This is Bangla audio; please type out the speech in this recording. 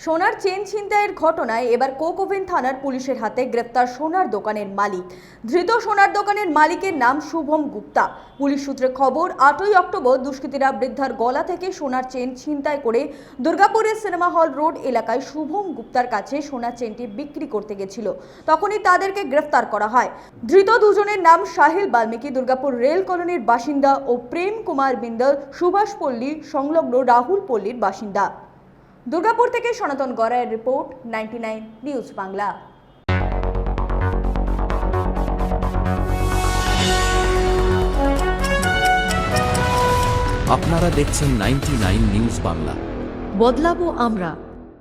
সোনার চেন ছিনতাইয়ের ঘটনায় এবার কোক ওভেন থানার পুলিশের হাতে গ্রেপ্তার সোনার দোকানের মালিক। ধৃত সোনার দোকানের মালিকের নাম শুভম গুপ্তা। পুলিশ সূত্রে খবর, 8ই অক্টোবর দুষ্কৃতীরা বৃদ্ধার গলা থেকে সোনার চেন ছিনতাই করে দুর্গাপুরের সিনেমা হল রোড এলাকায় শুভম গুপ্তার কাছে সোনার চেনটি বিক্রি করতে গেছিল। তখনই তাদেরকে গ্রেফতার করা হয়। ধৃত দুজনের নাম সাহিল বাল্মীকি, দুর্গাপুর রেল কলোনির বাসিন্দা, ও প্রেম কুমার বিন্দল, সুভাষপল্লী সংলগ্ন রাহুল পল্লীর বাসিন্দা। দুর্গাপুর থেকে সনাতন গড়াইয়ের রিপোর্ট, 99 নিউজ বাংলা। আপনারা দেখছেন 99 নিউজ বাংলা। বদলাবো আমরা।